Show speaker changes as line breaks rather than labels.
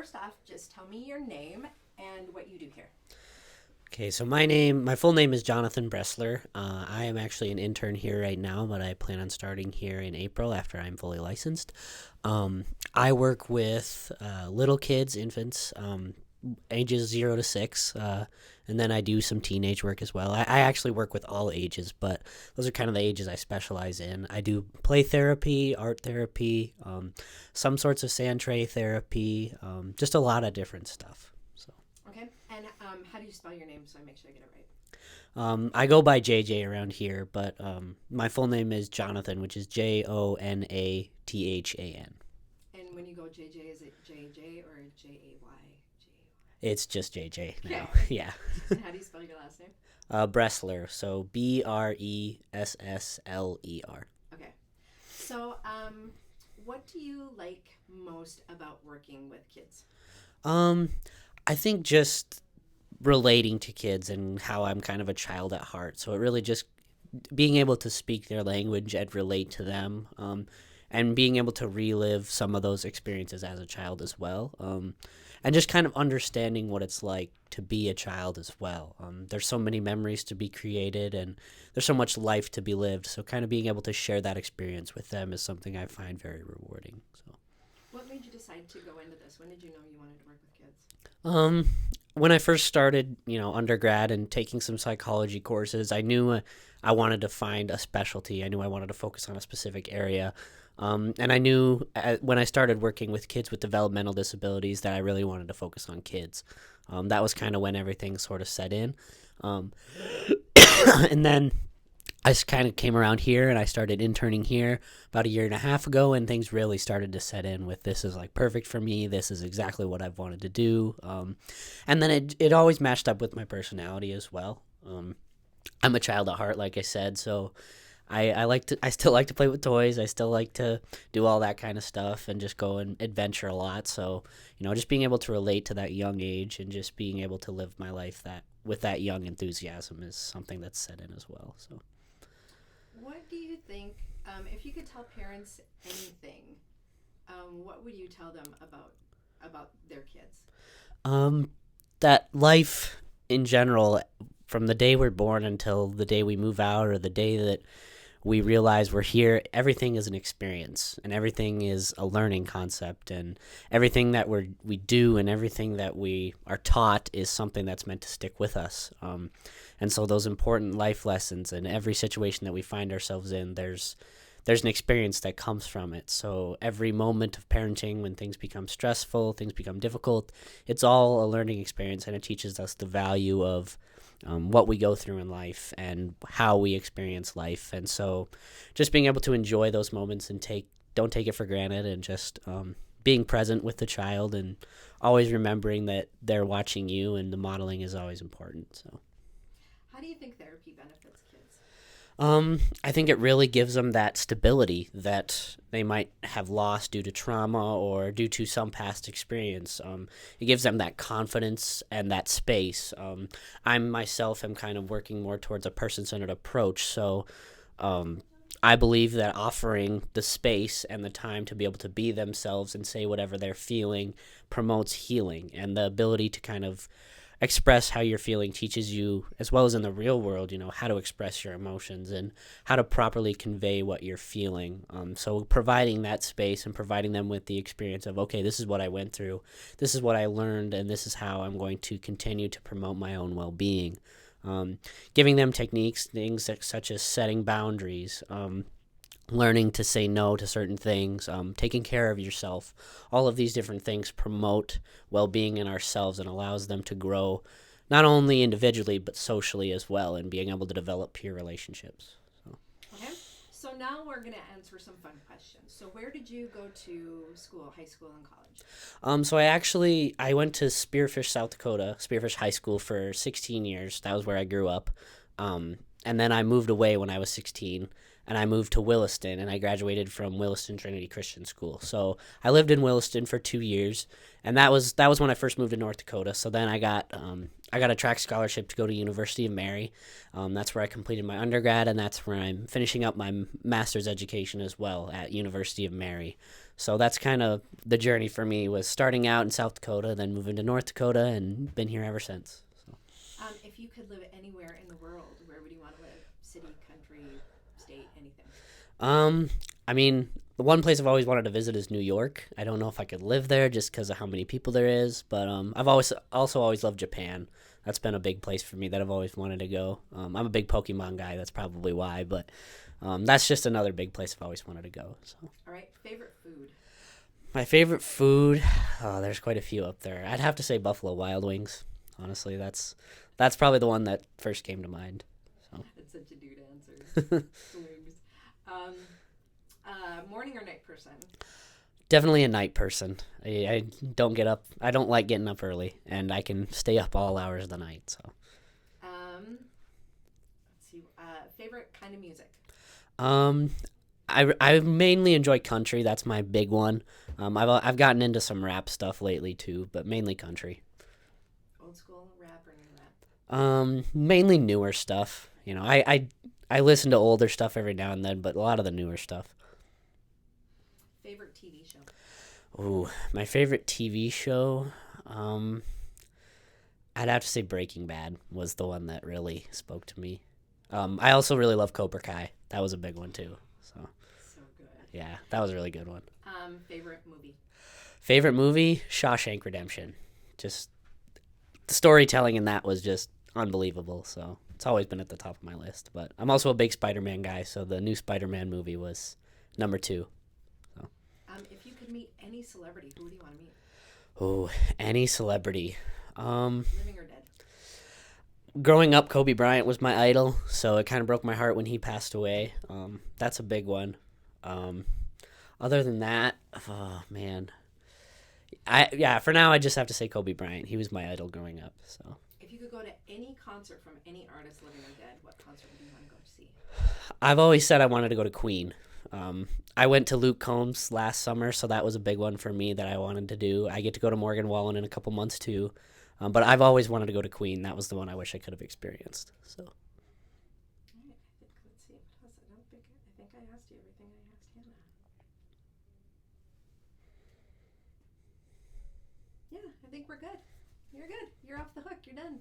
first off, just tell me your name and what you do here.
Okay, so my full name is Jonathan Bressler. I am actually an intern here right now, but I plan on starting here in April after I'm fully licensed. I work with little kids, infants, ages 0 to 6, and then I do some teenage work as well. I actually work with all ages, but those are kind of the ages I specialize in. I do play therapy, art therapy, some sorts of sand tray therapy, just a lot of different stuff. So.
Okay. And how do you spell your name so I make sure I get it right?
I go by JJ around here, but my full name is Jonathan, which is Jonathan.
And when you go JJ, is it JJ or JAY?
It's just JJ now.
Okay.
Yeah.
And how do you spell your last name?
Bressler, so Bressler.
Okay. So, what do you like most about working with kids?
Um, I think just relating to kids and how I'm kind of a child at heart. So it really just being able to speak their language and relate to them, and being able to relive some of those experiences as a child as well, and just kind of understanding what it's like to be a child as well. There's so many memories to be created, and there's so much life to be lived. So kind of being able to share that experience with them is something I find very rewarding. So.
What made you decide to go into this? When did you know you wanted to work with kids?
When I first started, undergrad and taking some psychology courses, I knew I wanted to find a specialty. I knew I wanted to focus on a specific area. And I knew when I started working with kids with developmental disabilities that I really wanted to focus on kids. That was kind of when everything sort of set in. And then I kind of came around here and I started interning here about a year and a half ago, and things really started to set in with this is like perfect for me. This is exactly what I've wanted to do. And then it always matched up with my personality as well. I'm a child at heart, like I said, so I still like to play with toys. I still like to do all that kind of stuff and just go and adventure a lot. So, just being able to relate to that young age and just being able to live my life with that young enthusiasm is something that's set in as well. So.
What do you think, if you could tell parents anything, what would you tell them about their kids?
That life in general, from the day we're born until the day we move out or the day that we realize we're here, everything is an experience and everything is a learning concept, and everything that we do and everything that we are taught is something that's meant to stick with us. And so those important life lessons in every situation that we find ourselves in, there's an experience that comes from it. So every moment of parenting, when things become stressful, things become difficult, it's all a learning experience, and it teaches us the value of what we go through in life and how we experience life. And so just being able to enjoy those moments and don't take it for granted, and just being present with the child and always remembering that they're watching you, and the modeling is always important. So.
How do you think therapy benefits kids?
I think it really gives them that stability that they might have lost due to trauma or due to some past experience. It gives them that confidence and that space. I myself am kind of working more towards a person-centered approach, so I believe that offering the space and the time to be able to be themselves and say whatever they're feeling promotes healing, and the ability to kind of express how you're feeling teaches you, as well as in the real world, how to express your emotions and how to properly convey what you're feeling. So providing that space and providing them with the experience of, okay, this is what I went through, this is what I learned, and this is how I'm going to continue to promote my own well-being. Giving them techniques, things such as setting boundaries, learning to say no to certain things, taking care of yourself. All of these different things promote well-being in ourselves and allows them to grow not only individually but socially as well, and being able to develop peer relationships. So.
Okay, so now we're going to answer some fun questions. So where did you go to school, high school and college?
So I went to Spearfish, South Dakota, Spearfish High School for 16 years. That was where I grew up. And then I moved away when I was 16. and I moved to Williston, and I graduated from Williston Trinity Christian School. So I lived in Williston for 2 years, and that was when I first moved to North Dakota. So then I got a track scholarship to go to University of Mary. That's where I completed my undergrad, and that's where I'm finishing up my master's education as well at University of Mary. So that's kind of the journey for me, was starting out in South Dakota, then moving to North Dakota, and been here ever since. So.
If you could live anywhere in the world, where would you want to live? City, country, state, anything?
I mean, the one place I've always wanted to visit is New York. I don't know if I could live there just because of how many people there is, but I've always loved Japan. That's been a big place for me that I've always wanted to go. I'm a big Pokemon guy. That's probably why, but that's just another big place I've always wanted to go. So.
All right, favorite food?
My favorite food, there's quite a few up there. I'd have to say Buffalo Wild Wings. Honestly, that's probably the one that first came to mind. So.
That's such a dude answer. Wings. Morning or night person?
Definitely a night person. I don't get up. I don't like getting up early, and I can stay up all hours of the night. So.
Let's see. Favorite kind of music?
I mainly enjoy country. That's my big one. I've gotten into some rap stuff lately too, but mainly country.
Old school rap or new rap?
Mainly newer stuff. You know, I listen to older stuff every now and then, but a lot of the newer stuff.
Favorite TV show?
Ooh, my favorite TV show. I'd have to say Breaking Bad was the one that really spoke to me. I also really love Cobra Kai. That was a big one too. So
good.
Yeah, that was a really good one.
Favorite movie?
Favorite movie? Shawshank Redemption. Just the storytelling in that was just unbelievable. So it's always been at the top of my list. But I'm also a big Spider-Man guy, so the new Spider-Man movie was number 2. So.
If you could meet any celebrity, who would you want to meet?
Oh, any celebrity.
Living or dead?
Growing up, Kobe Bryant was my idol, so it kind of broke my heart when he passed away. That's a big one. Other than that, oh man, for now I just have to say Kobe Bryant. He was my idol growing up. So
if you could go to any concert from any artist, living or dead, what concert would you want to go to see?
I've always said I wanted to go to Queen. I went to Luke Combs last summer, so that was a big one for me that I wanted to do. I get to go to Morgan Wallen in a couple months too. But I've always wanted to go to Queen. That was the one I wish I could have experienced. So.
Let's see. What else? I think I asked you everything I asked Hannah. Yeah, I think we're good. You're good. You're off the hook. You're done.